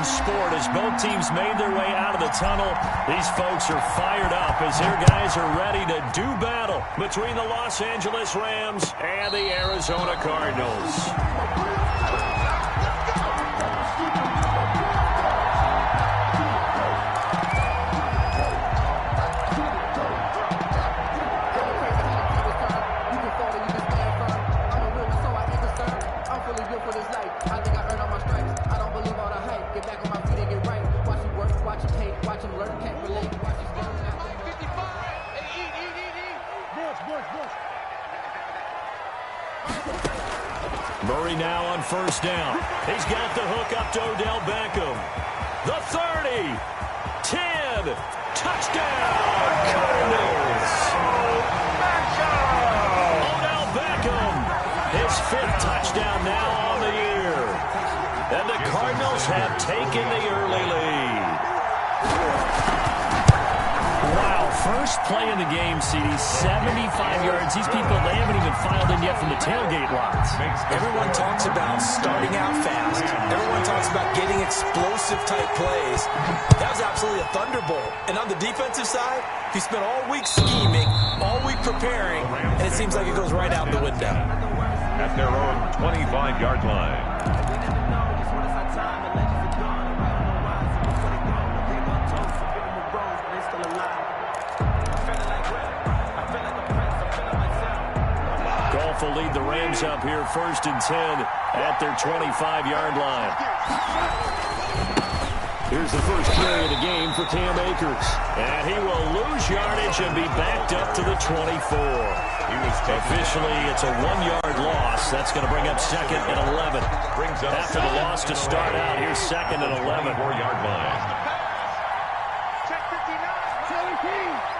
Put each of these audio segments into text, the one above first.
sport as both teams made their way out of the tunnel. These folks are fired up as their guys are ready to do battle between the Los Angeles Rams and the Arizona Cardinals. Murray now on first down. He's got the hook up to Odell Beckham. The 30. 10. Touchdown, Cardinals. Odell Beckham. His 5th touchdown now on the year. And the Cardinals have taken the early lead. Wow, first play of the game, CD, 75 yards. These people, they haven't even filed in yet from the tailgate lots. Everyone talks about starting out fast. Everyone talks about getting explosive-type plays. That was absolutely a thunderbolt. And on the defensive side, he spent all week scheming, all week preparing, and it seems like it goes right out the window. At their own 25-yard line. Will lead the Rams up here 1st and 10 at their 25-yard line. Here's the first carry of the game for Cam Akers. And he will lose yardage and be backed up to the 24. Officially, it's a 1-yard loss. That's going to bring up 2nd and 11. After the loss to start out, here's 2nd and 11. 4-yard line. Check 59. 17.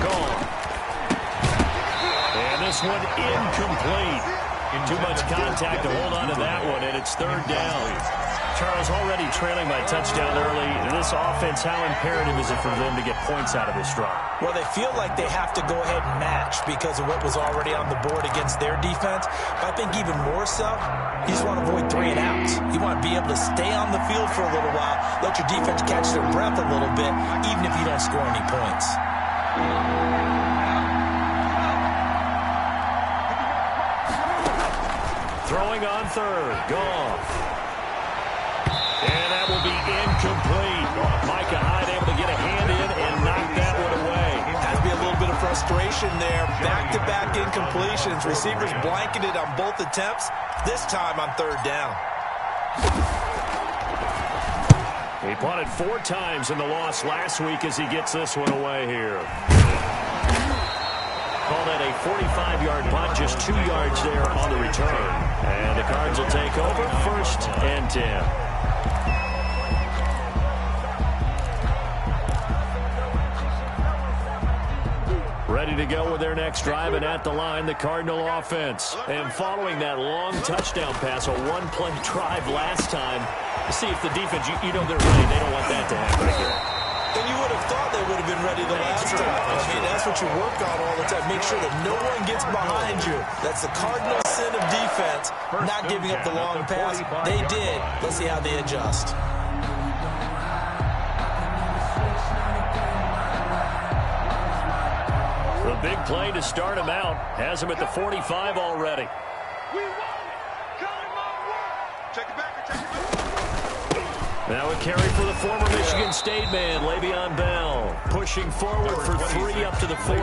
Gone. And this one incomplete. Too much contact to hold on to that one, and it's 3rd down. Charles, already trailing by touchdown early. This offense, how imperative is it for them to get points out of this drive? Well, they feel like they have to go ahead and match because of what was already on the board against their defense. But I think even more so, you just want to avoid 3 and outs. You want to be able to stay on the field for a little while, let your defense catch their breath a little bit, even if you don't score any points. Throwing on 3rd. Goff. And that will be incomplete. Micah Hyde able to get a hand in and knock that one away. Has to be a little bit of frustration there. Back-to-back incompletions. Receivers blanketed on both attempts, this time on 3rd down. He punted 4 times in the loss last week as he gets this one away here. Call that a 45-yard punt, just 2 yards there on the return. And the Cards will take over 1st and 10. Ready to go with their next drive, and at the line, the Cardinal offense. And following that long touchdown pass, a 1-play drive last time, see if the defense, you know they're ready. They don't want that to happen again. And you would have thought they would have been ready the last time. I mean, that's what you work on all the time. Make sure that no one gets behind you. That's the cardinal sin of defense, not giving up the long pass. They did. Let's see how they adjust. The big play to start him out has him at the 45 already. Now a carry for the former Michigan State man, Le'Veon Bell, pushing forward for 3 up to the 48.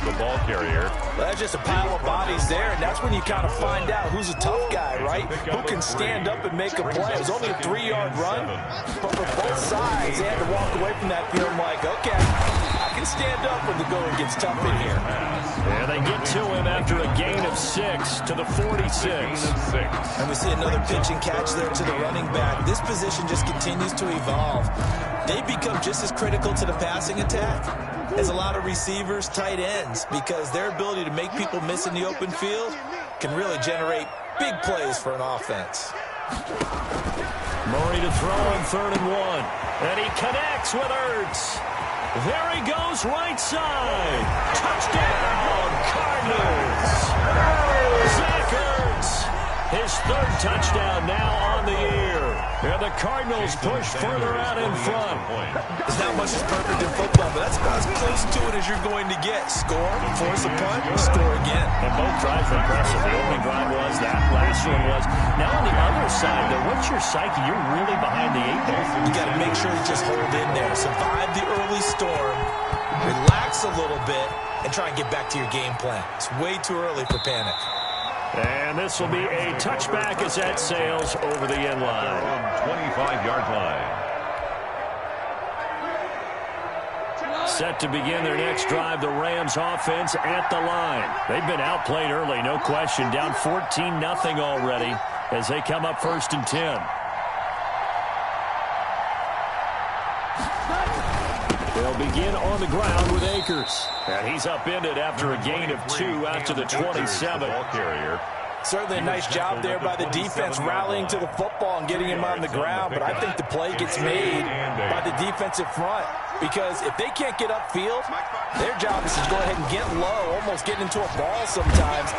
The ball carrier. Well, that's just a pile of bodies there, and that's when you kind of find out who's a tough guy, right? Who can stand up and make a play. It was only a 3-yard run, but for both sides, they had to walk away from that feeling like, okay, I can stand up when the going gets tough in here. And they get to him after a gain of 6 to the 46. And we see another pitch and catch there to the running back. This position just continues to evolve. They become just as critical to the passing attack as a lot of receivers, tight ends, because their ability to make people miss in the open field can really generate big plays for an offense. Murray to throw on 3rd and 1. And he connects with Ertz. There he goes, right side. Touchdown, Cardinals. Zach touchdown now on the year. And the Cardinals push further out in front. There's not much that's perfect in football, but that's about as close to it as you're going to get. Score, force a punt, score again. And both drives were impressive. The opening drive was, that last one was. Now on the other side, though, what's your psyche? You're really behind the 8 ball. You got to make sure you just hold in there. Survive the early storm, relax a little bit, and try and get back to your game plan. It's way too early for panic. And this will be a touchback as that sails over the end line. 25-yard line. Set to begin their next drive, the Rams offense at the line. They've been outplayed early, no question. Down 14-0 already as they come up 1st and 10. They'll begin on the ground with Akers. And he's upended after a gain of 2 out to the 27. Certainly a nice job there by the defense rallying to the football and getting him on the ground. But I think the play gets made by the defensive front. Because if they can't get upfield, their job is to go ahead and get low, almost get into a ball sometimes.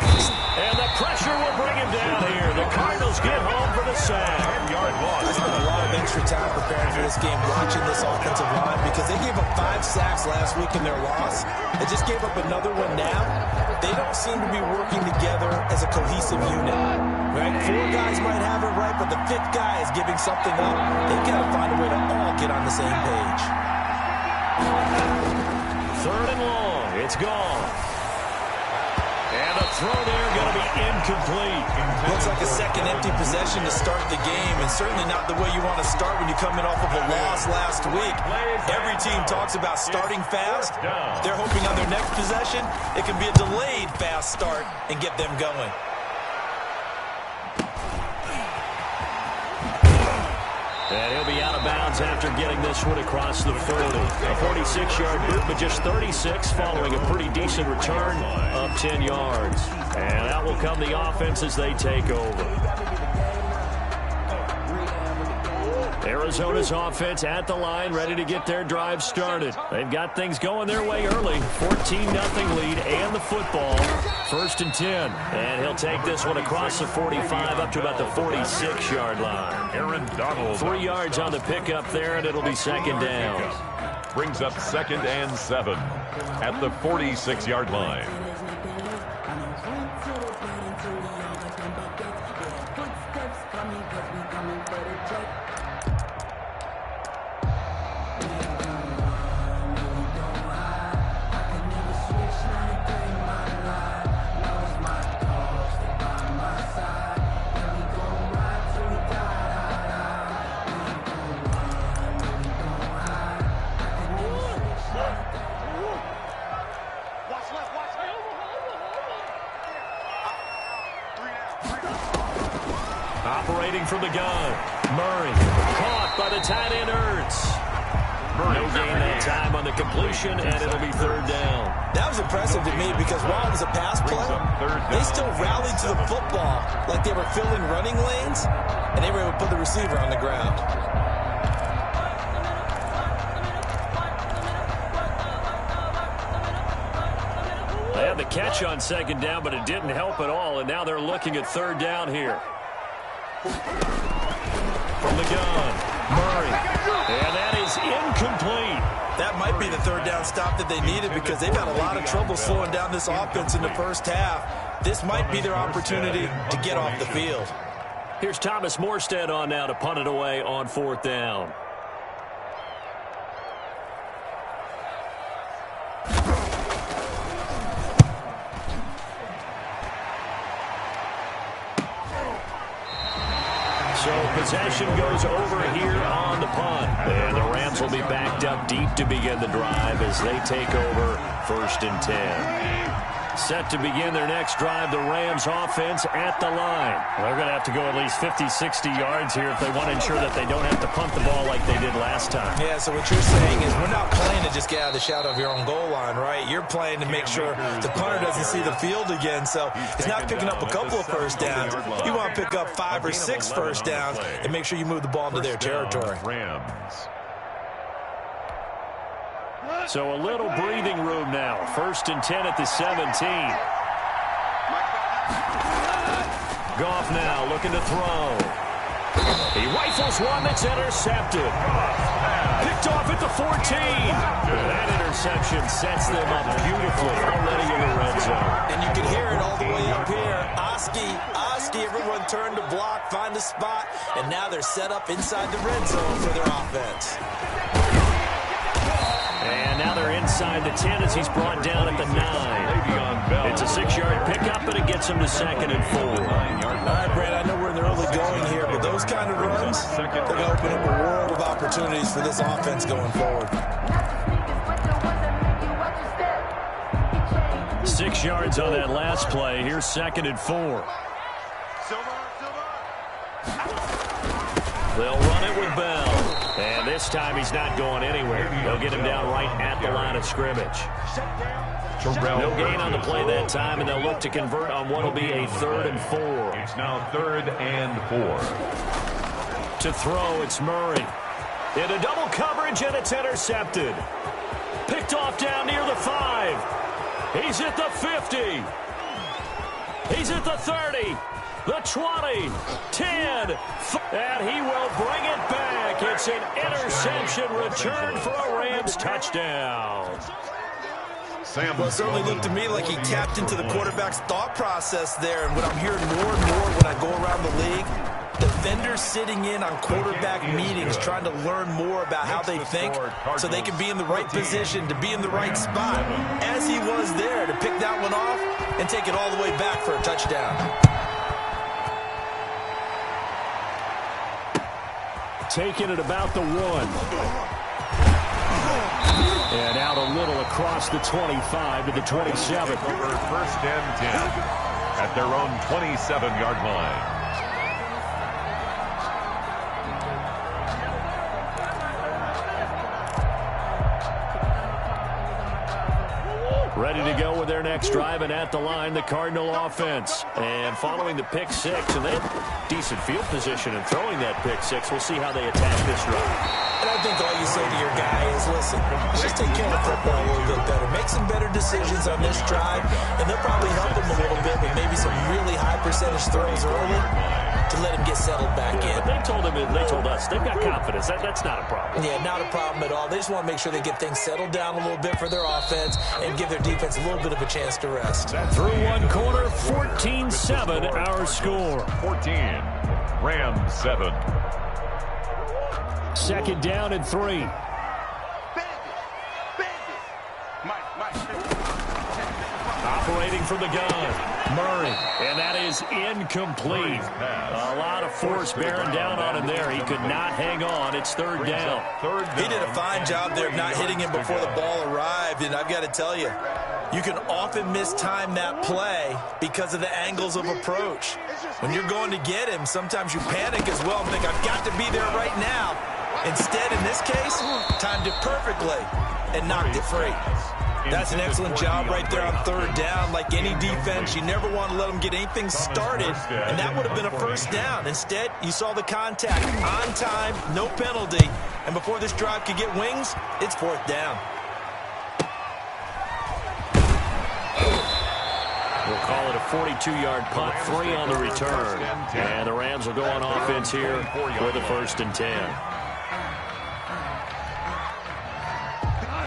And the pressure will bring him down here. The Cardinals get home for the sack. I spent a lot of extra time preparing for this game, watching this offensive line, because they gave up 5 sacks last week in their loss. They just gave up another one now. They don't seem to be working together as a cohesive unit. Right? 4 guys might have it right, but the 5th guy is giving something up. They've got to find a way to all get on the same page. 3rd and long. It's gone. And the throw there going to be incomplete. Looks like a second empty possession to start the game, and certainly not the way you want to start when you're coming off of a loss last week. Every team talks about starting fast. They're hoping on their next possession it can be a delayed fast start and get them going. And he'll be out of bounds after getting this one across the 40. A 46-yard boot, but just 36 following a pretty decent return of 10 yards. And out will come the offense as they take over. Arizona's offense at the line, ready to get their drive started. They've got things going their way early. 14-0 lead and the football. 1st and 10. And he'll take this one across the 45 up to about the 46-yard line. Aaron Donald. 3 yards on the pickup there, and it'll be 2nd down. Brings up 2nd and 7 at the 46-yard line. Operating from the gun. Murray caught by the tight end Ertz. No gain that time on the completion, and it'll be 3rd down. That was impressive to me because while it was a pass play, they still rallied to the football like they were filling running lanes, and they were able to put the receiver on the ground. They had the catch on 2nd down, but it didn't help at all, and now they're looking at 3rd down here. From the gun, Murray, and that is incomplete. That might be the 3rd down stop that they needed because they've had a lot of trouble slowing down this offense in the first half. This might be their opportunity to get off the field. Here's Thomas Morstead on now to punt it away on 4th down. So possession goes over here on the punt. And the Rams will be backed up deep to begin the drive as they take over 1st and 10. Set to begin their next drive, the Rams offense at the line. They're going to have to go at least 50, 60 yards here if they want to ensure that they don't have to punt the ball like they did last time. Yeah, so what you're saying is we're not playing to just get out of the shadow of your own goal line, right? You're playing to make sure the punter doesn't see the field again. So it's not picking up a couple of first downs. You want to pick up 5 or 6 first downs and make sure you move the ball into their territory. Rams. So a little breathing room now. 1st and 10 at the 17. Goff now looking to throw. He rifles one that's intercepted. Picked off at the 14. That interception sets them up beautifully already in the red zone. And you can hear it all the way up here. Oski, everyone turned to block, find a spot, and now they're set up inside the red zone for their offense. And now they're inside the 10 as he's brought down at the 9. It's a 6-yard pickup, but it gets him to 2nd and 4. All right, Brad, I know we're in the early going here, but those kind of runs, they're going to open up a world of opportunities for this offense going forward. 6 yards on that last play. Here's 2nd and 4. They'll run it with Bell. And this time he's not going anywhere. They'll get him down right at the line of scrimmage. No gain on the play that time, and they'll look to convert on what will be a 3rd and 4. It's now 3rd and 4. To throw, it's Murray. In a double coverage, and it's intercepted. Picked off down near the 5. He's at the 50. He's at the 30. The 20, 10, and he will bring it back. It's an interception return for a Rams touchdown. Well, it certainly looked to me like he tapped into the quarterback's thought process there, and what I'm hearing more and more when I go around the league, defenders sitting in on quarterback meetings trying to learn more about how they think so they can be in the right position, to be in the right spot, as he was there to pick that one off and take it all the way back for a touchdown. Taking it about the 1. And out a little across the 25 to the 27. Over 1st and 10 at their own 27-yard line. Ready to go with their next drive, and at the line, the Cardinal offense. And following the pick 6, and they have decent field position in throwing that pick 6. We'll see how they attack this drive. And I think all you say to your guy is, listen, just take care of the football a little bit better. Make some better decisions on this drive, and they'll probably help him a little bit with maybe some really high percentage throws early to let him get settled back in. But they told us, they've got confidence. That's not a problem. Yeah, not a problem at all. They just want to make sure they get things settled down a little bit for their offense and give their defense a little bit of a chance to rest. Through one quarter, 14-7 our score. 14, Rams 7. 2nd down and 3. Operating from the gun, Murray, and that is incomplete. A lot of force bearing down on him there. He could not hang on. It's 3rd down. He did a fine job there of not hitting him before the ball arrived, and I've got to tell you, you can often mistime that play because of the angles of approach. When you're going to get him, sometimes you panic as well and think, I've got to be there right now. Instead, in this case, timed it perfectly and knocked it free. That's an excellent job right there on 3rd down. Like any defense, you never want to let them get anything started, and that would have been a 1st down. Instead, you saw the contact on time, no penalty, and before this drive could get wings, it's 4th down. We'll call it a 42-yard punt, 3 on the return. And the Rams will go on offense here with a 1st and 10.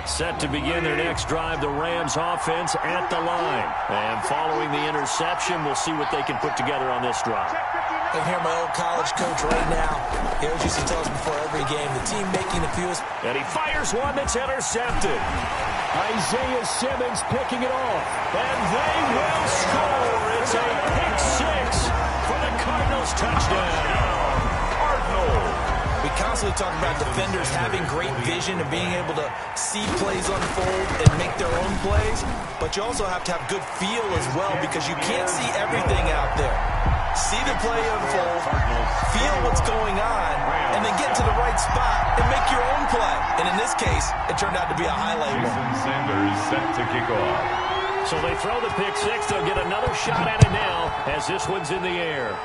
Set to begin their next drive, the Rams offense at the line. And following the interception, we'll see what they can put together on this drive. I can hear my old college coach right now. He always used to tell us before every game, the team making the fewest. And he fires one that's intercepted. Isaiah Simmons picking it off. And they will score. It's a pick 6 for the Cardinals touchdown. Cardinals. We constantly talk about defenders having great vision and being able to see plays unfold and make their own plays, but you also have to have good feel as well because you can't see everything out there. See the play unfold, feel what's going on, and then get to the right spot and make your own play. And in this case, it turned out to be a highlight one. Sanders set to kick off. So they throw the pick 6. They'll get another shot at it now as this one's in the air.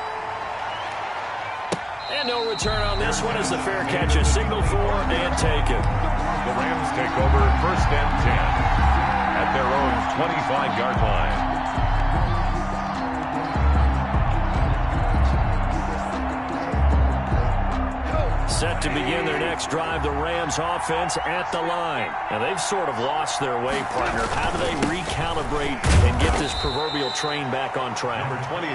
And no return on this one as the fair catch is signaled for and taken. The Rams take over 1st and 10 at their own 25-yard line. Set to begin their next drive, the Rams offense at the line. Now, they've sort of lost their way, partner. How do they recalibrate and get this proverbial train back on track?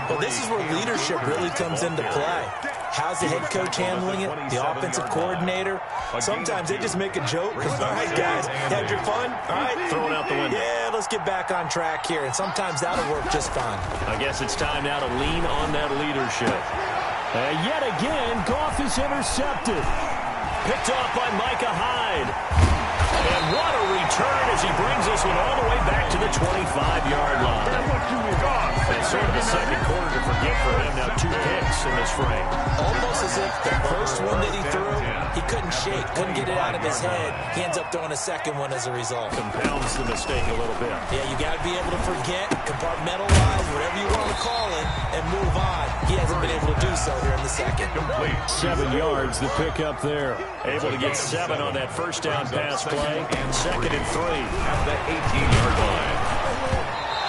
Well, this is where leadership really comes into play. How's the head coach handling it? The offensive coordinator? Sometimes they just make a joke. All right, guys, had your fun? All right. Throw it out the window. Yeah, let's get back on track here. And sometimes that'll work just fine. I guess it's time now to lean on that leadership. And yet again, Goff is intercepted. Picked off by Micah Hyde. And what a return as he brings this one all the way back to the 25-yard line. And sort of the second quarter to forget for him. Now 2 picks in this frame. Almost as if the first one that he threw, he couldn't shake, couldn't get it out of his head. He ends up throwing a second one as a result. Compounds the mistake a little bit. Yeah, you got to be able to forget, compartmentalize, whatever you want to call it, and move on. He hasn't been able to do so here in the second. 7 yards, the pickup there. Able to get 7 on that first down pass play. Second and 3. At the 18-yard line.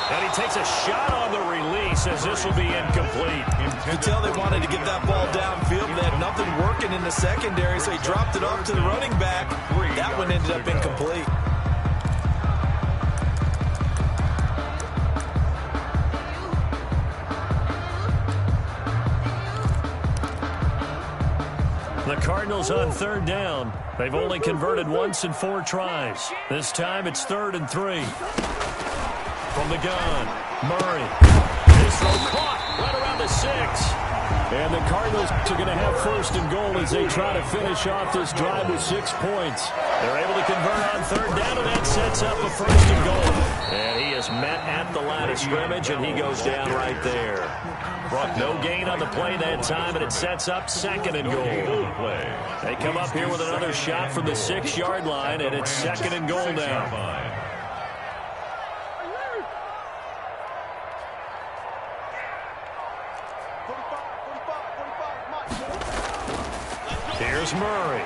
And he takes a shot on the release as this will be incomplete. You can tell they wanted to get that ball downfield. They had nothing working in the secondary, so he dropped it off to the running back. That one ended up incomplete. The Cardinals on third down. They've only converted once in 4 tries. This time it's 3rd and 3. From the gun, Murray. His throw caught right around the 6. And the Cardinals are going to have 1st and goal as they try to finish off this drive with 6 points. They're able to convert on third down, and that sets up a 1st and goal. And he is met at the line of scrimmage, and he goes down right there. Brought no gain on the play that time, and it sets up 2nd and goal. They come up here with another shot from the 6-yard line, and it's 2nd and goal now. Here's Murray,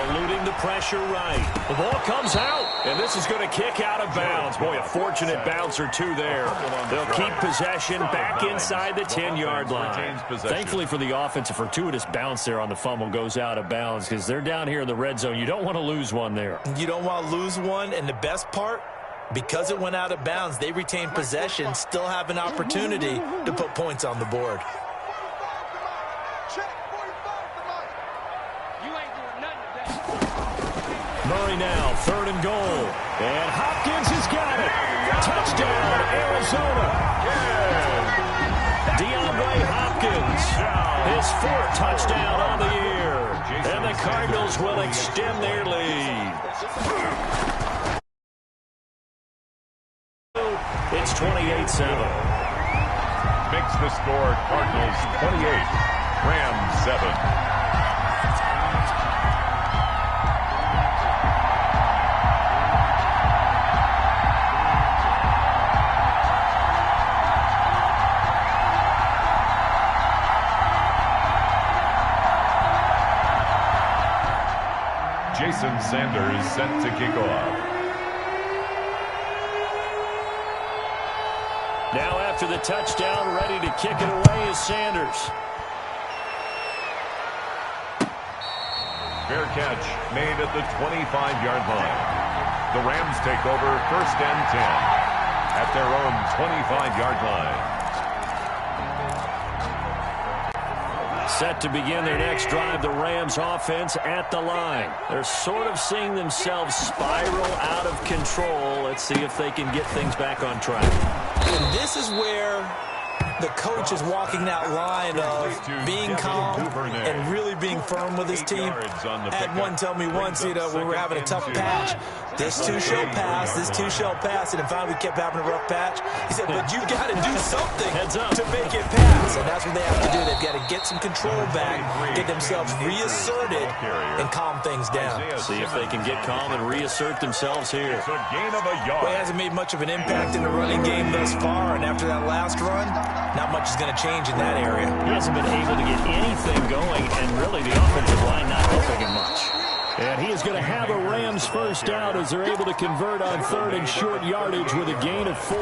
eluding the pressure right. The ball comes out, and this is going to kick out of bounds. Boy, a fortunate bounce or 2 there. They'll keep possession back inside the 10-yard line. Thankfully for the offense, a fortuitous bounce there on the fumble goes out of bounds because they're down here in the red zone. You don't want to lose one there. You don't want to lose one, and the best part, because it went out of bounds, they retain possession, still have an opportunity to put points on the board. Murray now, 3rd and goal. And Hopkins has got it. Touchdown, Arizona. DeAndre Hopkins, his 4th touchdown on the year. And the Cardinals will extend their lead. It's 28-7. Makes the score Cardinals 28, Rams 7. Jason Sanders set to kick off. Now after the touchdown, ready to kick it away is Sanders. Fair catch made at the 25-yard line. The Rams take over 1st and 10 at their own 25-yard line. Set to begin their next drive, the Rams offense at the line. They're sort of seeing themselves spiral out of control. Let's see if they can get things back on track. And this is where the coach is walking that line of being calm and really being firm with his team. I had one tell me once, we were having a tough patch. This too shall pass, this too shall pass. And then finally we kept having a rough patch. He said, but you got to do something to make it pass. And that's what they have to do. They've got to get some control back, get themselves reasserted, and calm things down. See if they can get calm and reassert themselves here. It's a gain of a yard. Well, he hasn't made much of an impact in the running game thus far. And after that last run, not much is going to change in that area. He hasn't been able to get anything going, and really the offensive line not helping him much. And he is going to have a Rams 1st down as they're able to convert on 3rd and short yardage with a gain of 4.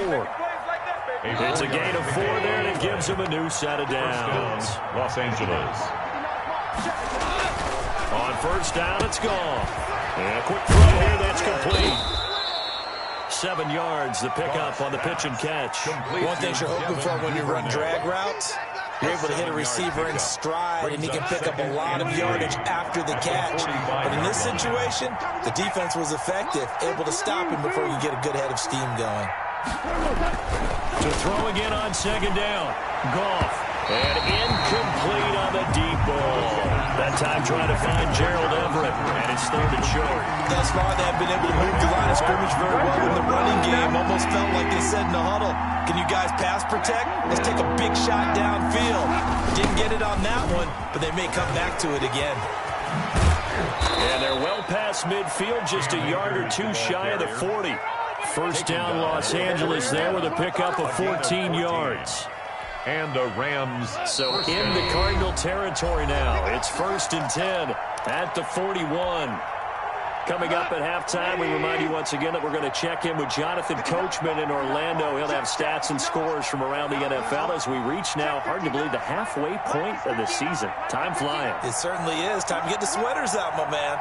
It's a gain of 4 there, and it gives him a new set of downs. Los Angeles. On first down, it's gone. And a quick throw here, that's complete. 7 yards, the pickup on the pitch and catch. One thing you're hoping for when you run drag routes, you're able to hit a receiver in stride, and he can pick up a lot of yardage after the catch. But in this situation, the defense was effective, able to stop him before you get a good head of steam going. To throw again on second down. Goff. And incomplete on the deep ball. That time trying to find Gerald Everett, and it's third and short. Thus far, they have been able to move the line of scrimmage very well in the running game. Almost felt like they said in the huddle, can you guys pass protect? Let's take a big shot downfield. Didn't get it on that one, but they may come back to it again. And they're well past midfield, just a yard or two shy of the 40. First down, Los Angeles there with a pickup of 14 yards. And the Rams. So in the Cardinal territory now. It's 1st and 10 at the 41. Coming up at halftime, we remind you once again that we're going to check in with Jonathan Coachman in Orlando. He'll have stats and scores from around the NFL as we reach now, hard to believe, the halfway point of the season. Time flying. It certainly is. Time to get the sweaters out, my man.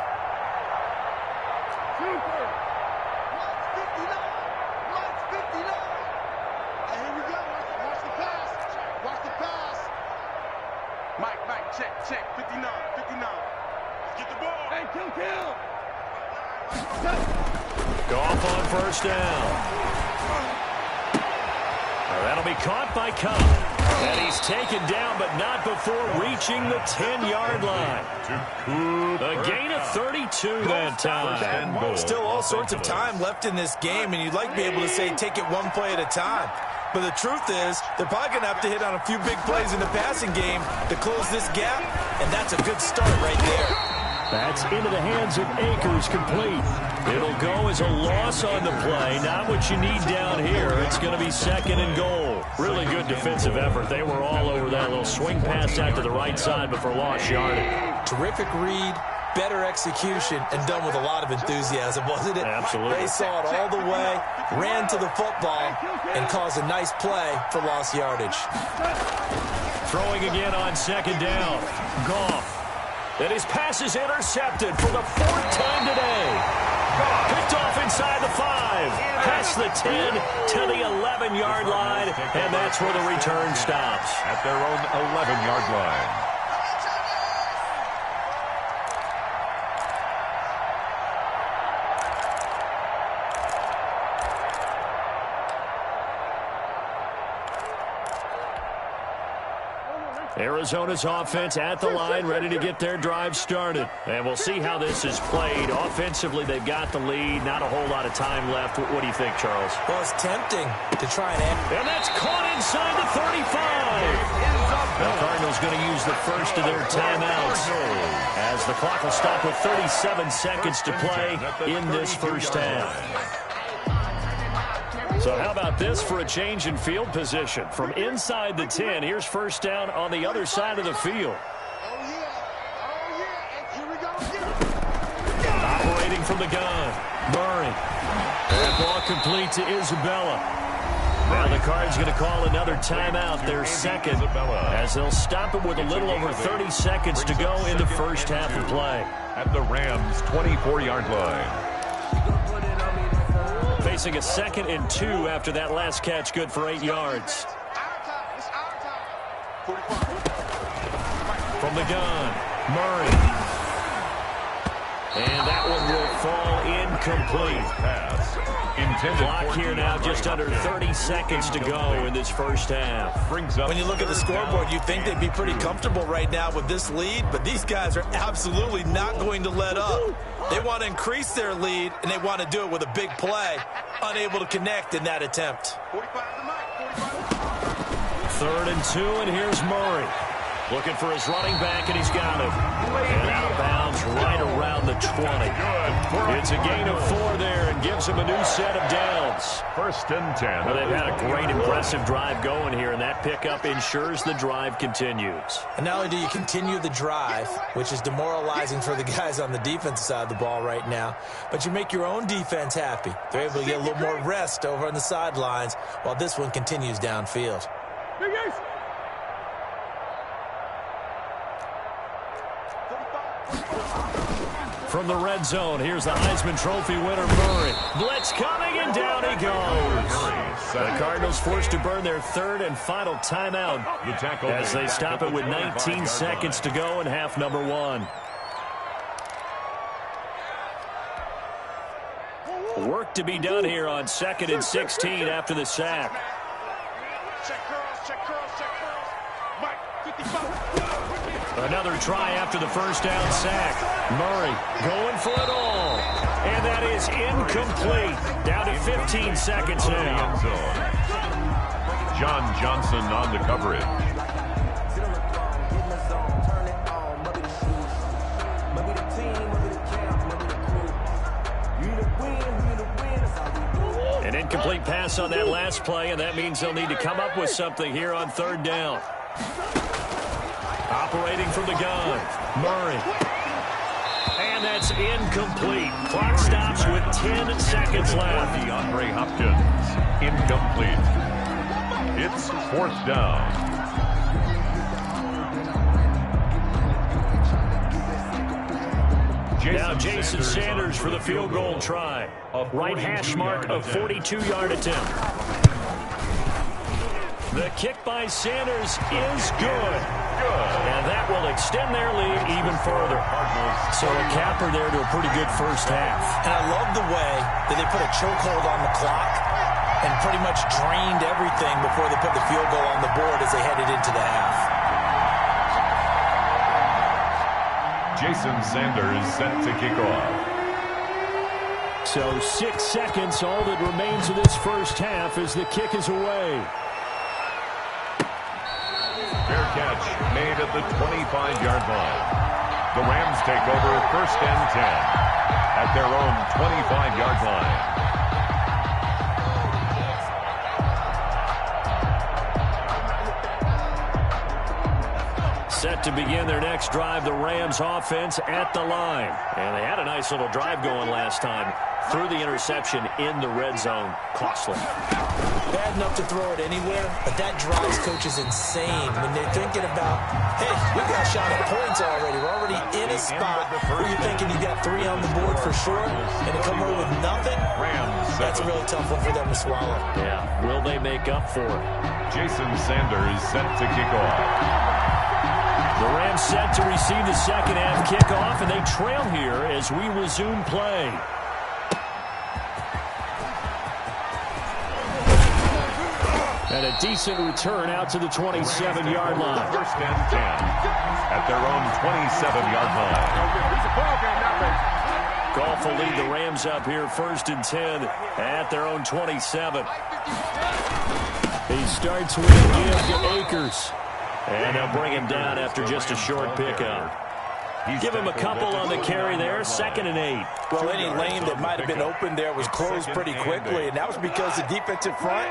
Check, 59. Let's get the ball. Hey, kill. Goff on first down. That'll be caught by Cup. And he's taken down, but not before reaching the 10-yard line. A gain of 32 that time. Still all sorts of time left in this game, and you'd like to be able to say take it one play at a time. But the truth is, they're probably going to have to hit on a few big plays in the passing game to close this gap, and that's a good start right there. That's into the hands of Akers, complete. It'll go as a loss on the play. Not what you need down here. It's going to be 2nd and goal. Really good defensive effort. They were all over that little swing pass out to the right side, but for lost yardage. Terrific read, better execution, and done with a lot of enthusiasm, wasn't it? Absolutely. They saw it all the way, ran to the football, and caused a nice play for lost yardage. Throwing again on second down. Goff. And his pass is intercepted for the 4th time today. Picked off inside the 5. Past the 10 to the 11-yard line. And that's where the return stops. At their own 11-yard line. Arizona's offense at the line, ready to get their drive started. And we'll see how this is played. Offensively, they've got the lead. Not a whole lot of time left. What do you think, Charles? Well, it's tempting to try and end. And that's caught inside the 35. The Cardinals going to use the first of their timeouts as the clock will stop with 37 seconds to play in this first half. So how about this for a change in field position? From inside the 10, here's first down on the other side of the field. Operating from the gun, Murray. That ball complete to Isabella. Now the Cards going to call another timeout, their second, as they'll stop it with a little over 30 seconds to go in the first half of play. At the Rams' 24-yard line. Facing a 2nd and 2 after that last catch, good for 8 yards. From the gun, Murray. And that one will fall incomplete. Pass. Clock here now, just under 30 seconds to go in this first half. When you look at the scoreboard, you'd think they'd be pretty comfortable right now with this lead, but these guys are absolutely not going to let up. They want to increase their lead, and they want to do it with a big play. Unable to connect in that attempt. 3rd and 2, and here's Murray. Looking for his running back, and he's got him. And out of bounds right around the 20. It's a gain of 4 there and gives him a new set of downs. 1st and 10. Well, they've had a great, impressive drive going here, and that pickup ensures the drive continues. And not only do you continue the drive, which is demoralizing for the guys on the defensive side of the ball right now, but you make your own defense happy. They're able to get a little more rest over on the sidelines while this one continues downfield. From the red zone, here's the Heisman Trophy winner, Murray. Blitz coming, and down he goes. The Cardinals forced to burn their third and final timeout as they stop it with 19 seconds to go in half number one. Work to be done here on 2nd and 16 after the sack. Another try after the first down sack. Murray going for it all. And that is incomplete. Down to 15 seconds now. John Johnson on the coverage. An incomplete pass on that last play, and that means they'll need to come up with something here on third down. Operating from the gun, Murray. And that's incomplete. Clock stops with 10 seconds left. DeAndre Hopkins, incomplete. It's 4th down. Now Jason Sanders for the field goal try. Right hash mark of 42-yard attempt. The kick by Sanders is good. And that will extend their lead even further. So a capper there to a pretty good first half. And I love the way that they put a chokehold on the clock and pretty much drained everything before they put the field goal on the board as they headed into the half. Jason Sanders set to kick off. So 6 seconds, all that remains of this first half as the kick is away. Fair catch made at the 25-yard line. The Rams take over 1st and 10 at their own 25-yard line. Set to begin their next drive, the Rams offense at the line. And they had a nice little drive going last time. Threw the interception in the red zone. Costly. Bad enough to throw it anywhere, but that drives coaches insane when they're thinking about, hey, we got a shot at points already. We're already in a spot where you're thinking you got 3 on the board for sure, and to come away with nothing, that's a really tough one for them to swallow. Yeah, will they make up for it? Jason Sanders set to kick off. The Rams set to receive the second half kickoff, and they trail here as we resume play. And a decent return out to the 27-yard line. 1st and 10 at their own 27-yard line. Goff will lead the Rams up here 1st and 10 at their own 27. He starts with a give to Akers. And they'll bring him down after just a short pickup. Give him a couple on the carry there, 2nd and 8. Well, any lane that might have been open there was closed pretty quickly, and that was because the defensive front,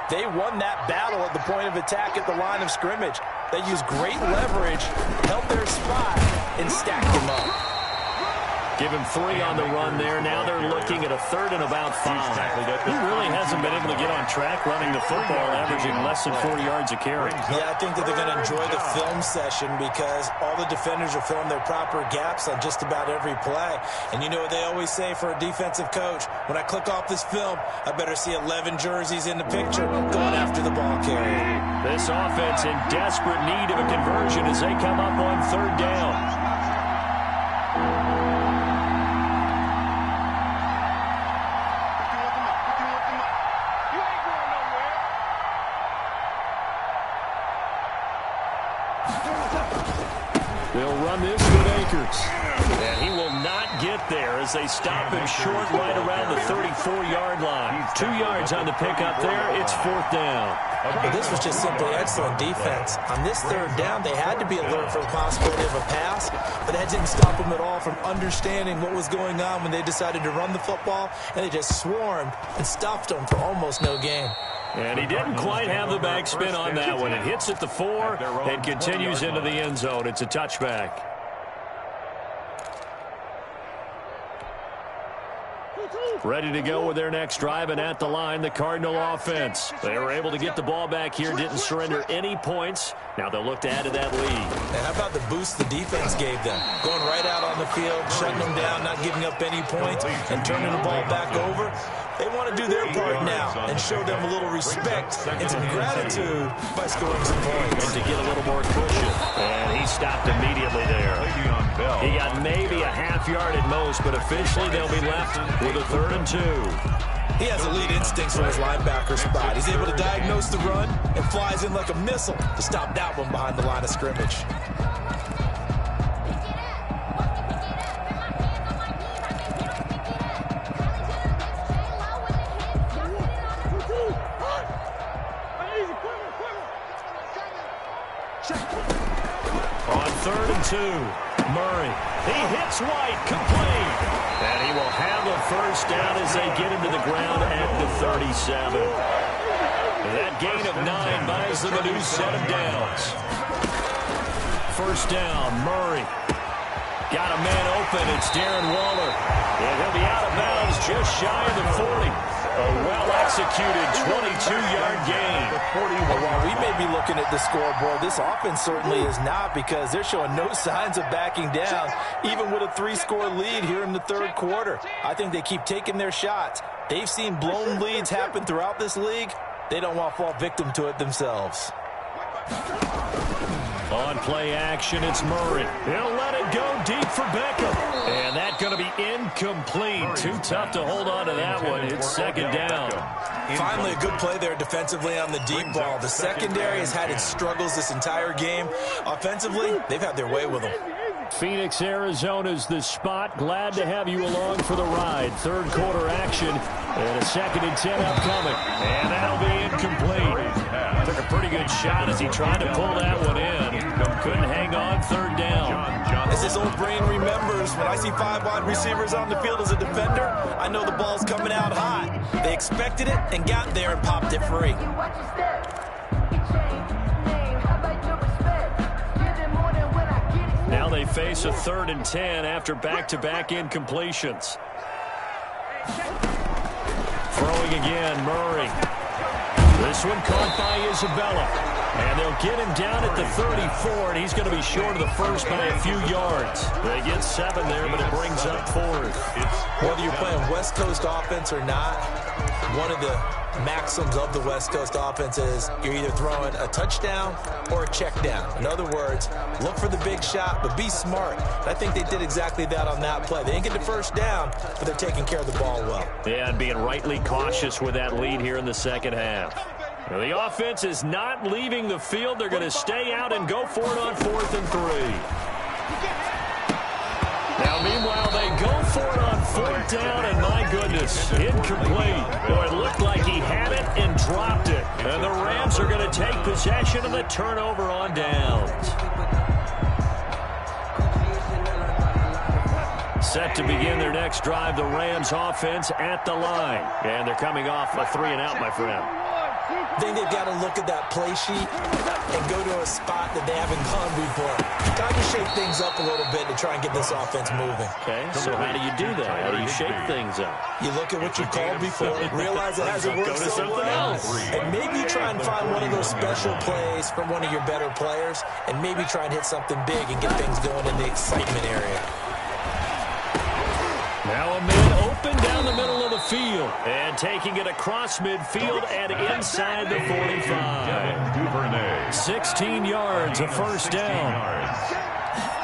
they won that battle at the point of attack at the line of scrimmage. They used great leverage, held their spot, and stacked them up. Give him 3 on the run there. Now they're looking at a 3rd and about 5. He really hasn't been able to get on track running the football, averaging less than 40 yards a carry. Yeah, I think that they're going to enjoy the film session because all the defenders are filling their proper gaps on just about every play. And you know what they always say for a defensive coach? When I click off this film, I better see 11 jerseys in the picture going after the ball carrier. This offense in desperate need of a conversion as they come up on 3rd down. They'll run this with Akers. And he will not get there as they stop him short right around the 34-yard line. 2 yards on the pickup there. It's 4th down. Well, this was just simply excellent defense. On this 3rd down, they had to be alert for the possibility of a pass, but that didn't stop them at all from understanding what was going on when they decided to run the football, and they just swarmed and stuffed them for almost no gain. And he didn't quite have the backspin on that one. It hits at the 4 and continues into the end zone. It's a touchback. Ready to go with their next drive, and at the line, the Cardinal offense. They were able to get the ball back here, didn't surrender any points. Now they'll look to add to that lead. And how about the boost the defense gave them? Going right out on the field, shutting them down, not giving up any points, and turning the ball back over. They want to do their part now and show them a little respect and some gratitude by scoring some points. And to get a little more cushion. And he stopped immediately there. He got maybe a half yard at most, but officially they'll be left with a 3rd and 2. He has elite instincts from his linebacker spot. He's able to diagnose the run and flies in like a missile to stop that one behind the line of scrimmage. On 3rd and 2, Murray. He hits White, complete. And he will have a first down as they get into the ground at the 37. That gain of 9 buys them a new set of downs. First down, Murray. Got a man open, it's Darren Waller. And he'll be out of bounds just shy of the 40. A well-executed 22-yard gain. While we may be looking at the scoreboard, this offense certainly is not, because they're showing no signs of backing down, even with a 3-score lead here in the 3rd quarter. I think they keep taking their shots. They've seen blown leads happen throughout this league. They don't want to fall victim to it themselves. On play action, it's Murray. He'll let it go deep for Beckham. And that's going to be incomplete. Too tough to hold on to that one. It's 2nd down. Finally, a good play there defensively on the deep ball. The secondary has had its struggles this entire game. Offensively, they've had their way with them. Phoenix, Arizona's the spot. Glad to have you along for the ride. 3rd quarter action, and a 2nd and 10 upcoming. And that'll be incomplete. Took a pretty good shot as he tried to pull that one in. Couldn't hang on. 3rd down. As his old brain remembers, when I see 5 wide receivers on the field as a defender, I know the ball's coming out hot. They expected it and got there and popped it free. Now they face a 3rd and 10 after back-to-back incompletions. Throwing again, Murray. This one caught by Isabella. And they'll get him down at the 34, and he's going to be short of the first by a few yards. They get 7 there, but it brings up 4th. Whether you're playing West Coast offense or not, one of the maxims of the West Coast offense is you're either throwing a touchdown or a check down. In other words, look for the big shot, but be smart. I think they did exactly that on that play. They didn't get the first down, but they're taking care of the ball well. Yeah, and being rightly cautious with that lead here in the 2nd half. The offense is not leaving the field. They're going to stay out and go for it on 4th and 3. Now, meanwhile, they go for it on 4th down, and my goodness, incomplete. Boy, it looked like he had it and dropped it. And the Rams are going to take possession of the turnover on downs. Set to begin their next drive, the Rams offense at the line. And they're coming off a 3-and-out, my friend. I think they've got to look at that play sheet and go to a spot that they haven't gone before. Time to shake things up a little bit to try and get this offense moving. Okay, so how do you do that? How do you shake things up? You look at what you called before, realize it hasn't worked so well, and maybe try and find one of those special plays from one of your better players, and maybe try and hit something big and get things going in the excitement area. Now a man open down the middle of the field. And taking it across midfield and inside the 45. 16 yards, a first down.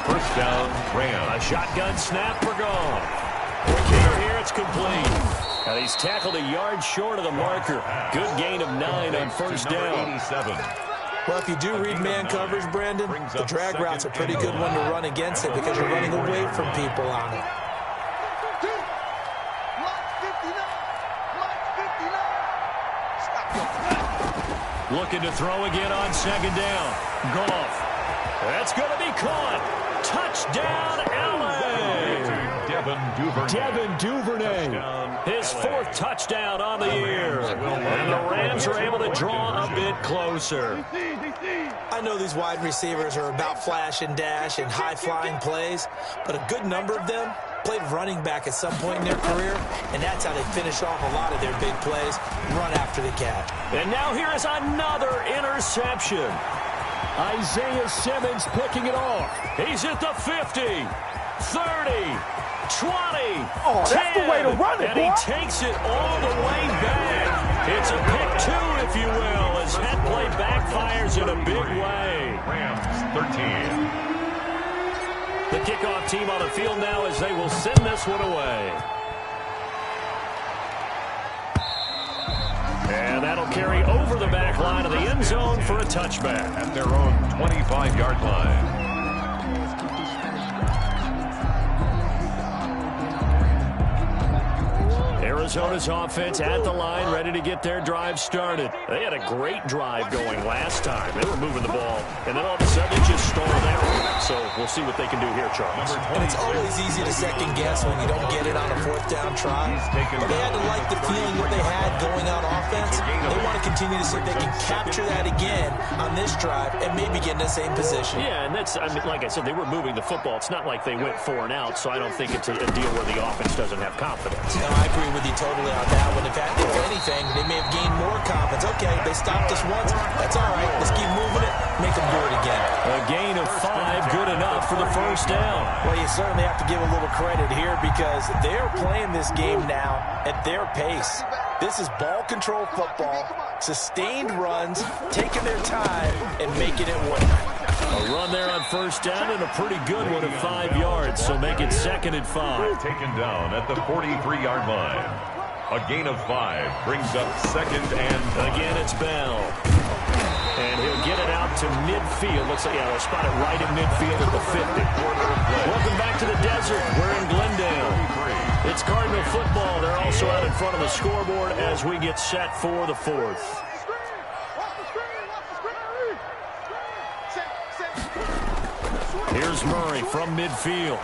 First down, Rams. A shotgun snap for gone. Kicker here, it's complete. And he's tackled a yard short of the marker. Good gain of 9 on first down. Well, if you do read man coverage, Brandon, the drag route's a pretty good one to run against it because you're running away from people on it. Looking to throw again on 2nd down. Goff. That's going to be caught. Touchdown, L.A. Devin Duvernay. His 4th touchdown on the year. And the Rams are able to draw a bit closer. I know these wide receivers are about flash and dash and high-flying plays, but a good number of them played running back at some point in their career, and that's how they finish off a lot of their big plays, run after the catch. And now here is another interception. Isaiah Simmons picking it off. He's at the 50, 30, 20, Oh, 10, that's the way to run it, and he takes it all the way back. It's a pick two, if you will, as head play backfires in a big way. Rams 13. The kickoff team on the field now as they will send this one away. And that'll carry over the back line of the end zone for a touchback. At their own 25-yard line. Arizona's offense at the line, ready to get their drive started. They had a great drive going last time. They were moving the ball, and then all of a sudden it just stalled out. So we'll see what they can do here, Charles. And it's always easy to second guess when you don't get it on a fourth down try. But they had to like the feeling that they had going on offense. They want to continue to see if they can capture that again on this drive and maybe get in the same position. Yeah, and that's, I mean, like I said, they were moving the football. It's not like they went 4 and out, so I don't think it's a deal where the offense doesn't have confidence. No, I agree with you totally on that one. In fact, if anything, they may have gained more confidence. Okay, they stopped us once. That's all right. Let's keep moving it. Make them do it again. A gain of 5, good enough for the first down. Well, you certainly have to give a little credit here because they're playing this game now at their pace. This is ball control football, sustained runs, taking their time, and making it work. A run there on first down and a pretty good one of 5 yards, so make it 2nd and 5. Taken down at the 43-yard line. A gain of 5 brings up 2nd and 5. Again, it's Bell. And he'll get it out to midfield. Looks like, yeah, they'll spot it right in midfield at the 50. Welcome back to the desert. We're in Glendale. It's Cardinal football. They're also out in front of the scoreboard as we get set for the 4th. Here's Murray from midfield.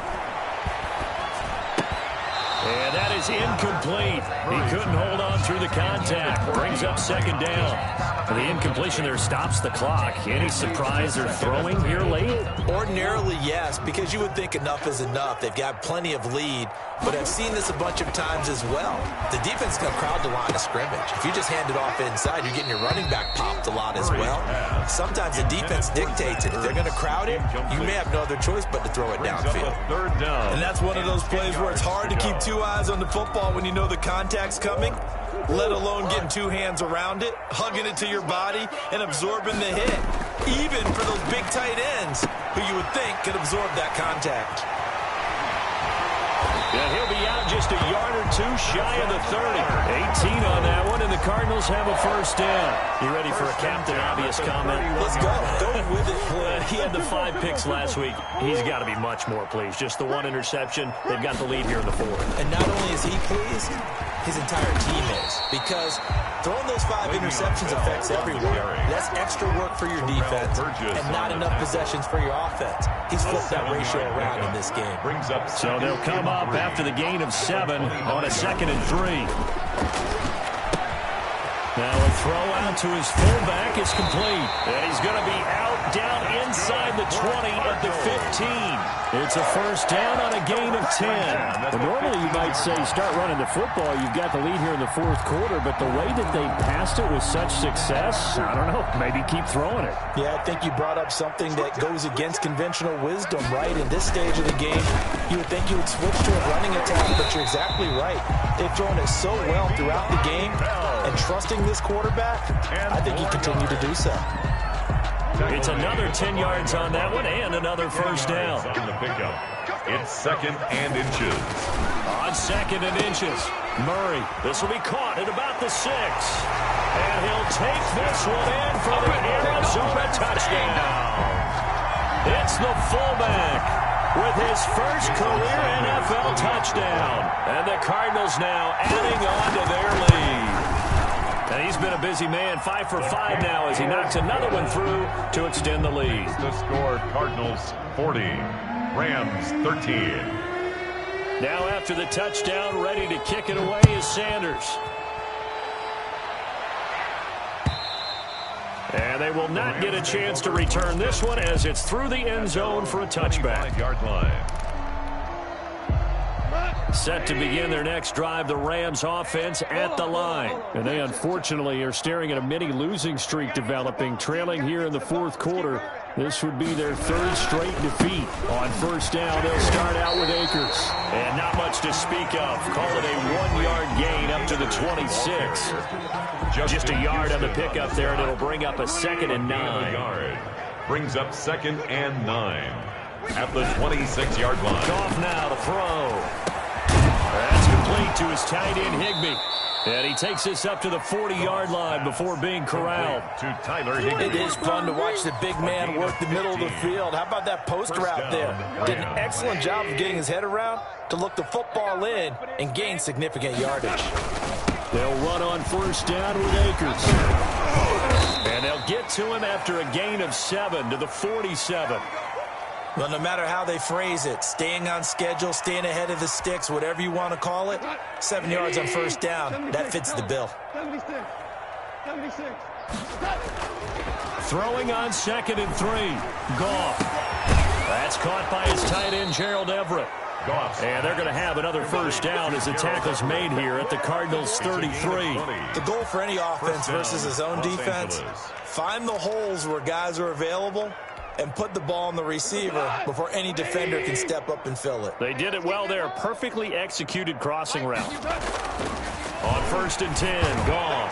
And that is incomplete. He couldn't hold on through the contact. Brings up 2nd down. The incompletion there stops the clock. Any surprise they're throwing here late? Ordinarily, yes, because you would think enough is enough. They've got plenty of lead, but I've seen this a bunch of times as well. The defense can crowd the line of scrimmage. If you just hand it off inside, you're getting your running back popped a lot as well. Sometimes the defense dictates it. If they're going to crowd it, you may have no other choice but to throw it downfield. 3rd down. And that's one of those plays where it's hard to keep 2 eyes on the football when you know the contact's coming, let alone getting 2 hands around it, hugging it to your body, and absorbing the hit, even for those big tight ends who you would think could absorb that contact. And he'll be out just a yard or 2 shy of the 30. 18 on that one, and the Cardinals have a first down. You ready for a Captain Obvious comment? Let's go. Go with it. He had the 5 picks last week. He's got to be much more pleased. Just the 1 interception. They've got the lead here in the 4th. And not only is he pleased, his entire team is. Because throwing those 5 interceptions affects everyone. That's extra work for your defense and not enough possessions for your offense. He's flipped that ratio around in this game. So they'll come up after the gain of 7 on a 2nd and 3. Now a throw out to his fullback is complete. And he's going to be out down inside the 20 at the 15. It's a first down on a gain of 10. Well, normally you might say start running the football. You've got the lead here in the 4th quarter, but the way that they passed it with such success, I don't know, maybe keep throwing it. Yeah, I think you brought up something that goes against conventional wisdom, right? In this stage of the game, you would think you would switch to a running attack, but you're exactly right. They've thrown it so well throughout the game, and trusting this quarterback, I think he continued to do so. It's another 10 yards on that one and another first down. On the pickup. It's 2nd and inches. On 2nd and inches, Murray. This will be caught at about the 6. And he'll take this one in for the Arizona touchdown. It's the fullback with his first career NFL touchdown. And the Cardinals now adding on to their lead. And he's been a busy man, 5 for 5 now as he knocks another one through to extend the lead. The score, Cardinals 40, Rams 13. Now after the touchdown, ready to kick it away is Sanders. And they will not get a chance to return this one as it's through the end zone for a touchback. 25-yard line. Set to begin their next drive, the Rams offense at the line. And they unfortunately are staring at a mini losing streak developing, trailing here in the fourth quarter. This would be their third straight defeat. On first down, they'll start out with Akers. And not much to speak of. Call it a 1-yard gain up to the 26. Just a yard on the pickup there, and it'll bring up a 2nd and 9. Brings up 2nd and 9 at the 26-yard line. Goff now to throw. That's complete to his tight end, Higbee. And he takes this up to the 40-yard line before being corralled. To Tyler Higbee. It is fun to watch the big man work the middle of the field. How about that post route there? Did an excellent job of getting his head around to look the football in and gain significant yardage. They'll run on first down with Akers. And they'll get to him after a gain of 7 to the 47. Well, no matter how they phrase it, staying on schedule, staying ahead of the sticks, whatever you want to call it, 7 yards on first down, that fits the bill. Throwing on 2nd and 3. Goff. That's caught by his tight end, Gerald Everett. And they're going to have another first down as the tackle's made here at the Cardinals' 33. The goal for any offense versus his own defense, find the holes where guys are available and put the ball on the receiver before any defender can step up and fill it. They did it well there. Perfectly executed crossing route. On 1st and 10, Goff.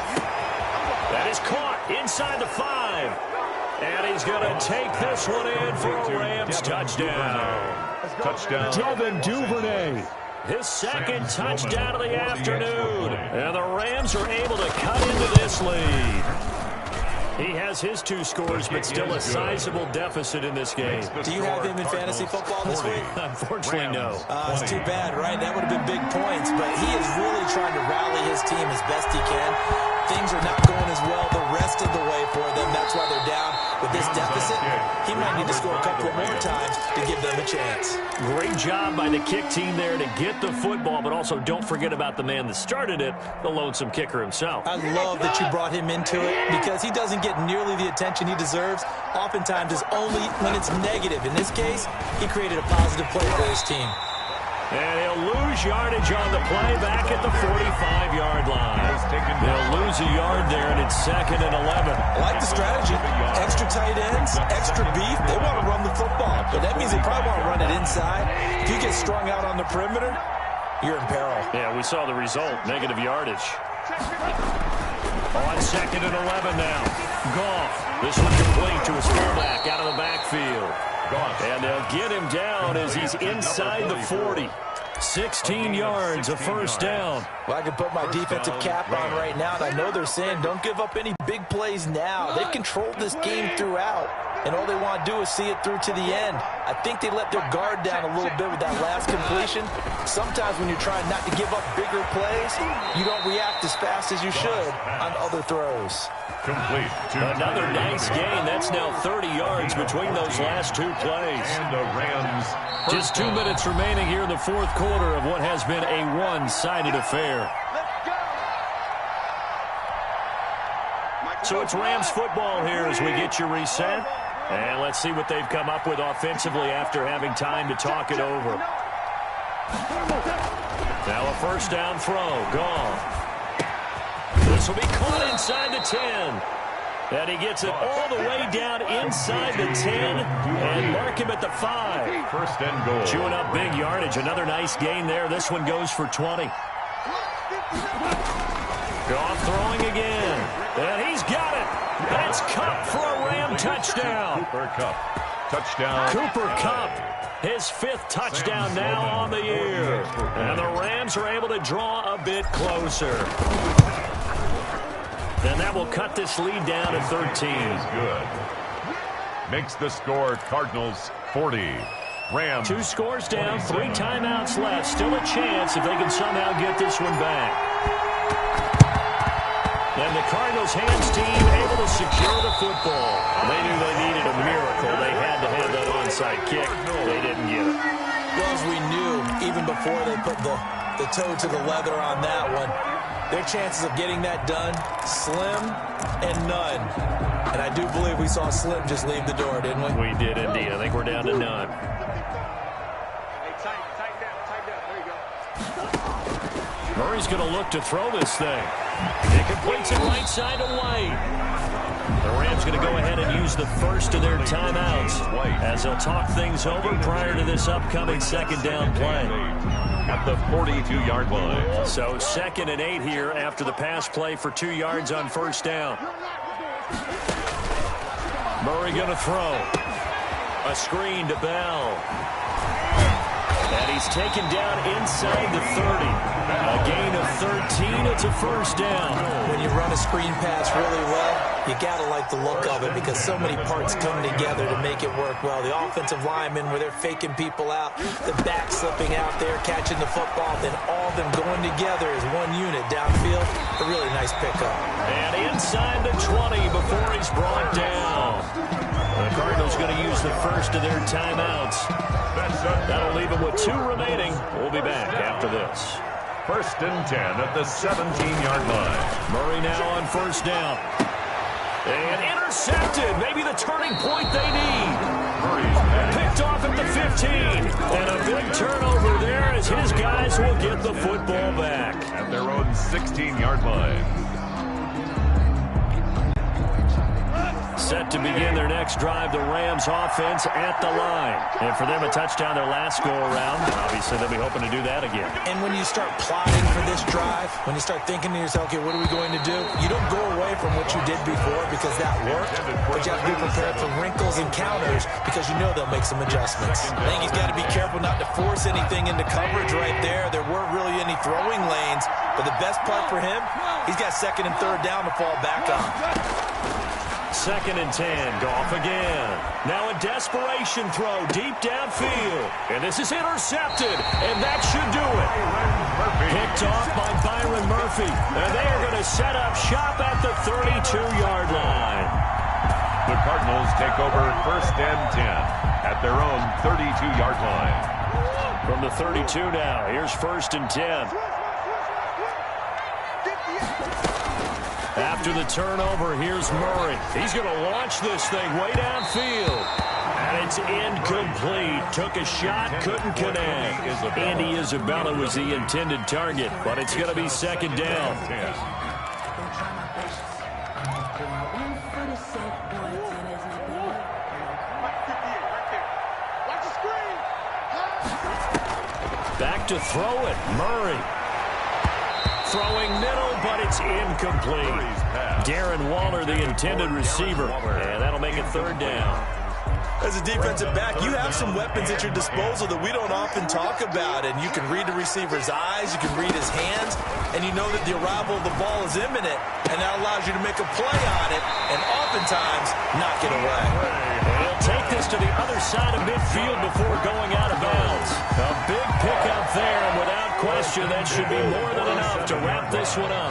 That is caught inside the 5. And he's going to take this one in for a Rams touchdown. Devin Duvernay. His 2nd touchdown of the afternoon. And the Rams are able to cut into this lead. He has his 2 scores, but still a sizable deficit in this game. Do you have him in fantasy football this week? Unfortunately, no. It's too bad, right? That would have been big points, but he is really trying to rally his team as best he can. Things are not going as well the rest of the way for them. That's why they're down with this deficit. He might need to score a couple more times to give them a chance. Great job by the kick team there to get the football, but also don't forget about the man that started it, the lonesome kicker himself. I love that you brought him into it because he doesn't get nearly the attention he deserves. Oftentimes it's only when it's negative. In this case, he created a positive play for his team. And he'll lose yardage on the play back at the 45-yard line. They'll lose a yard there, and it's 2nd and 11. I like the strategy. Extra tight ends, extra beef. They want to run the football, but that means they probably want to run it inside. If you get strung out on the perimeter, you're in peril. Yeah, we saw the result, negative yardage. On 2nd and 11 now. Goff. This one complete to his fullback out of the backfield. And they'll get him down as he's inside the 40. 16 yards, a first down. Well, I can put my defensive cap on right now, and I know they're saying don't give up any big plays now. They've controlled this game throughout, and all they want to do is see it through to the end. I think they let their guard down a little bit with that last completion. Sometimes when you're trying not to give up bigger plays, you don't react as fast as you should on other throws. Complete. Another nice gain. That's now 30 yards between those last 2 plays. And the Rams. Just 2 minutes remaining here in the fourth quarter of what has been a one-sided affair. So it's Rams football here as we get you reset. And let's see what they've come up with offensively after having time to talk it over. Now a first down throw. Gone. This will be caught inside the 10. And he gets it all the way down inside the 10 and mark him at the 5. First and goal. Chewing up big yardage. Another nice gain there. This one goes for 20. Goff throwing again. And he's got it. That's Kupp for a Ram touchdown. Cooper Kupp. Touchdown. Cooper Kupp. His 5th touchdown now on the year. And the Rams are able to draw a bit closer. And that will cut this lead down to 13. Good. Makes the score Cardinals 40. Rams. 2 scores down, 3 timeouts left. Still a chance if they can somehow get this one back. And the Cardinals hands team able to secure the football. They knew they needed a miracle. They had to have that onside kick. They didn't get it. Well, as we knew, even before they put the toe to the leather on that one, their chances of getting that done, slim and none. And I do believe we saw Slim just leave the door, didn't we? We did indeed. I think we're down to none. Hey, tight down. There you go. Murray's going to look to throw this thing. It completes it right side to White. The Rams going to go ahead and use the first of their timeouts as they'll talk things over prior to this upcoming second down play. At the 42-yard line. So 2nd and 8 here after the pass play for 2 yards on first down. Murray going to throw. A screen to Bell. And he's taken down inside the 30. A gain of 13. It's a first down. When you run a screen pass really well, you got to like the look of it because so many parts come together to make it work well. The offensive linemen where they're faking people out, the back slipping out there, catching the football, then all of them going together as one unit downfield. A really nice pickup. And inside the 20 before he's brought down. The Cardinals going to use the first of their timeouts. That'll leave them with 2 remaining. We'll be back after this. 1st and 10 at the 17-yard line. Murray now on first down. And intercepted. Maybe the turning point they need. Picked off at the 15. And a big turnover there as his guys will get the football back. At their own 16-yard line. Set to begin their next drive, the Rams offense at the line. And for them, a touchdown their last go-around. Obviously, they'll be hoping to do that again. And when you start plotting for this drive, when you start thinking to yourself, okay, what are we going to do? You don't go away from what you did before because that worked, but you have to be prepared for wrinkles and counters because you know they'll make some adjustments. I think he's got to be careful not to force anything into coverage right there. There weren't really any throwing lanes, but the best part for him, he's got 2nd and 3rd down to fall back on. 2nd and 10. Goff again. Now a desperation throw deep downfield. And this is intercepted. And that should do it. Picked off by Byron Murphy. And they are going to set up shop at the 32-yard line. The Cardinals take over 1st and 10 at their own 32-yard line. From the 32 now. Here's 1st and 10. After the turnover, here's Murray. He's going to launch this thing way downfield. And it's incomplete. Took a shot, couldn't connect. Andy Isabella was the intended target, but it's going to be 2nd down. Back to throw it, Murray. Throwing middle, but it's incomplete. Darren Waller, the intended receiver. And that'll make it 3rd down. As a defensive back, you have some weapons at your disposal that we don't often talk about. And you can read the receiver's eyes, you can read his hands, and you know that the arrival of the ball is imminent. And that allows you to make a play on it and oftentimes knock it away. And he'll take this to the other side of midfield before going out of bounds. A big pickup there, and without question, that should be more than enough to wrap this one up.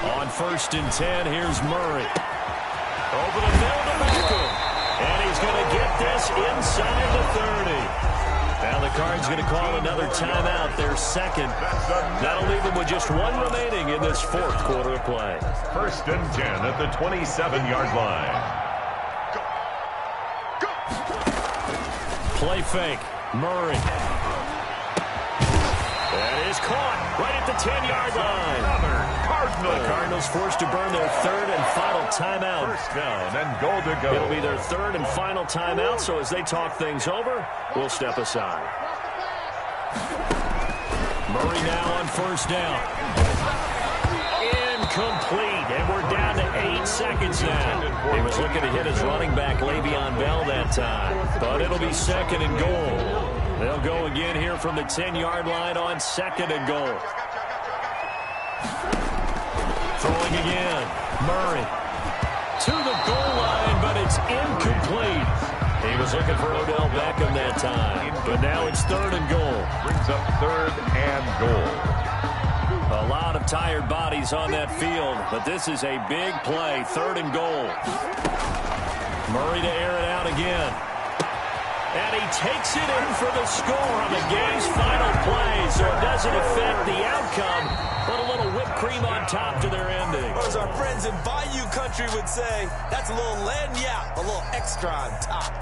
On 1st and 10, here's Murray. Over the middle to Beckham. And he's going to get this inside the 30. Now the Cards going to call another timeout, their 2nd. That'll leave them with just 1 remaining in this 4th quarter of play. 1st and 10 at the 27-yard line. Play fake. Murray. That is caught right at the 10-yard line. The Cardinals forced to burn their 3rd and final timeout. 1st down and goal to go. It'll be their 3rd and final timeout, so as they talk things over, we'll step aside. Murray now on 1st down. Incomplete, and we're down to 8 seconds now. He was looking to hit his running back, Le'Veon Bell, that time. But it'll be 2nd and goal. They'll go again here from the 10-yard line on 2nd and goal. Throwing again. Murray to the goal line, but it's incomplete. He was looking for Odell Beckham that time, but now it's 3rd and goal. Brings up 3rd and goal. A lot of tired bodies on that field, but this is a big play. 3rd and goal. Murray to air it out again. And he takes it in for the score on the game's final play, so it doesn't affect the outcome, but a little whipped cream on top to their ending. Or as our friends in Bayou Country would say, that's a little lagniappe, a little extra on top.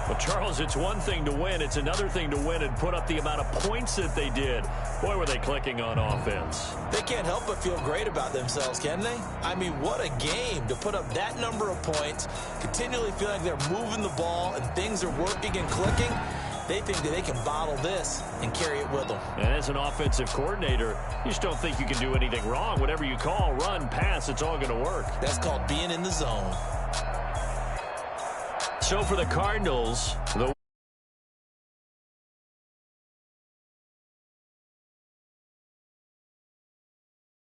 Well, Charles, it's one thing to win. It's another thing to win and put up the amount of points that they did. Boy, were they clicking on offense. They can't help but feel great about themselves, can they? I mean, what a game to put up that number of points, continually feel like they're moving the ball and things are working and clicking. They think that they can bottle this and carry it with them. And as an offensive coordinator, you just don't think you can do anything wrong. Whatever you call, run, pass, it's all going to work. That's called being in the zone. So for the Cardinals, the